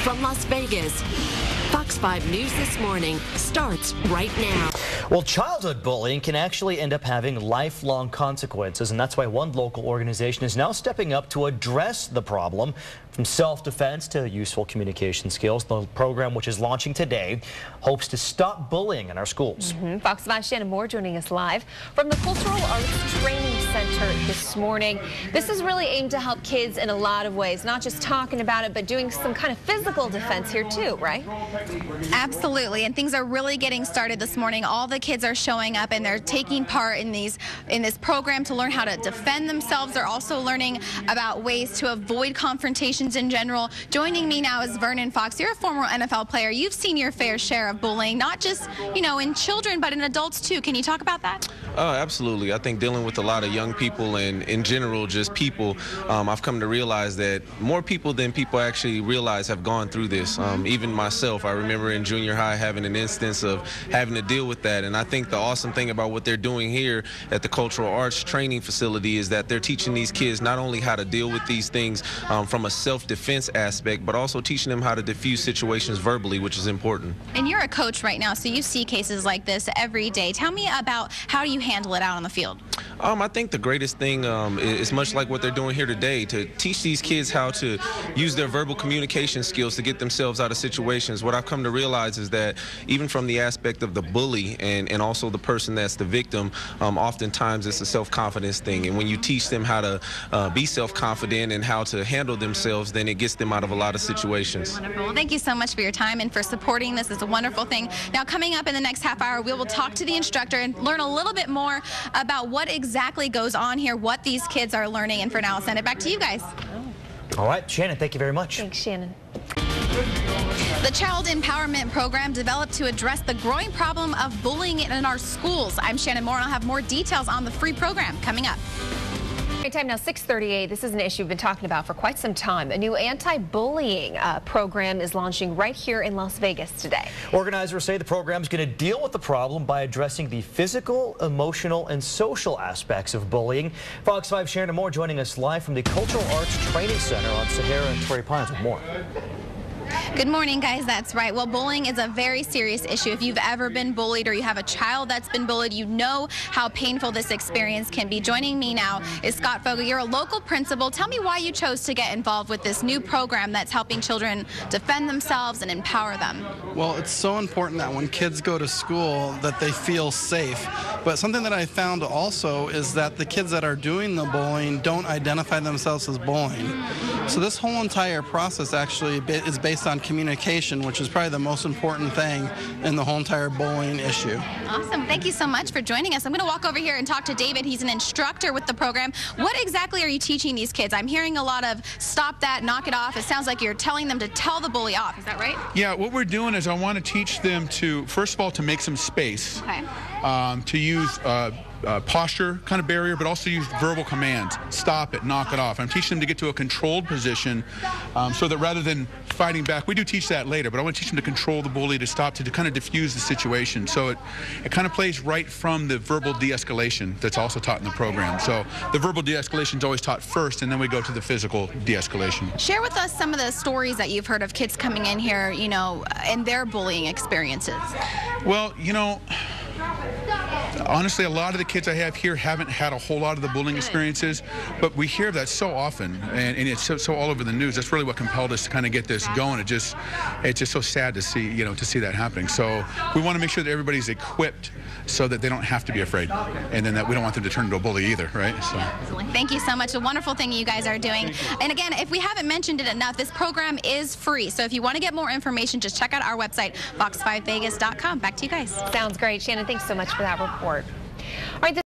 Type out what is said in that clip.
From Las Vegas, Fox 5 News This Morning starts right now. Well, childhood bullying can actually end up having lifelong consequences, and that's why one local organization is now stepping up to address the problem. From self-defense to useful communication skills, the program, which is launching today, hopes to stop bullying in our schools. Fox 5's Shannon Moore joining us live from the Cultural Arts Training Center this morning. This is really aimed to help kids in a lot of ways, not just talking about it, but doing some kind of physical defense here too, right? Absolutely, and things are really getting started this morning. All the kids are showing up and they're taking part in this program to learn how to defend themselves. They're also learning about ways to avoid confrontations in general. Joining me now is Vernon Fox. You're a former NFL player. You've seen your fair share of bullying, not just, in children, but in adults too. Can you talk about that? Absolutely. I think dealing with a lot of young people and in general just people, I've come to realize that more people than people actually realize have gone through this. Even myself, I remember in junior high having an instance of having to deal with that. And I think the awesome thing about what they're doing here at the Cultural Arts Training Facility is that they're teaching these kids not only how to deal with these things from a self-defense aspect, but also teaching them how to diffuse situations verbally, which is important. And you're a coach right now, so you see cases like this every day. Tell me about how do you handle it out on the field? I think the greatest thing is much like what they're doing here today, to teach these kids how to use their verbal communication skills to get themselves out of situations. What I've come to realize is that even from the aspect of the bully and also the person that's the victim, oftentimes it's a self-confidence thing. And when you teach them how to be self-confident and how to handle themselves, then it gets them out of a lot of situations. Wonderful. Well, thank you so much for your time and for supporting this. It's a wonderful thing. Now, coming up in the next half hour, we will talk to the instructor and learn a little bit more about what exactly goes on here, what these kids are learning. And for now, I'll send it back to you guys. All right, Shannon, thank you very much. Thanks, Shannon. The Child Empowerment Program developed to address the growing problem of bullying in our schools. I'm Shannon Moore, and I'll have more details on the free program coming up. Time now 6:38. This is an issue we've been talking about for quite some time. A new anti-bullying program is launching right here in Las Vegas today. Organizers say the program is going to deal with the problem by addressing the physical, emotional, and social aspects of bullying. Fox 5 Shannon Moore joining us live from the Cultural Arts Training Center on Sahara and Torrey Pines with more. Good morning, guys. That's right. Well, bullying is a very serious issue. If you've ever been bullied or you have a child that's been bullied, you know how painful this experience can be. Joining me now is Scott Kvwu. You're a local principal. Tell me why you chose to get involved with this new program that's helping children defend themselves and empower them. Well, it's so important that when kids go to school that they feel safe. But something that I found also is that the kids that are doing the bullying don't identify themselves as bullying. So this whole entire process actually is based on communication, which is probably the most important thing in the whole entire bullying issue. Awesome. Thank you so much for joining us. I'm going to walk over here and talk to David. He's an instructor with the program. What exactly are you teaching these kids? I'm hearing a lot of stop that, knock it off. It sounds like you're telling them to tell the bully off. Is that right? Yeah, what we're doing is I want to teach them to, first of all, to make some space, to use posture kind of barrier, but also use verbal commands. Stop it, knock it off. I'm teaching them to get to a controlled position so that rather than fighting back, we do teach that later, but I want to teach them to control the bully, to stop, to kind of diffuse the situation. So it kind of plays right from the verbal de-escalation that's also taught in the program. So the verbal de-escalation is always taught first, and then we go to the physical de-escalation. Share with us some of the stories that you've heard of kids coming in here, and their bullying experiences. Well, honestly, a lot of the kids I have here haven't had a whole lot of the bullying experiences, but we hear that so often, and it's so all over the news. That's really what compelled us to kind of get this going. It's just so sad to see, to see that happening. So we want to make sure that everybody's equipped so that they don't have to be afraid, and then that we don't want them to turn into a bully either, right? So. Thank you so much. A wonderful thing you guys are doing. And again, if we haven't mentioned it enough, this program is free. So if you want to get more information, just check out our website, fox5vegas.com. Back to you guys. Sounds great. Shannon, thanks so much for that report.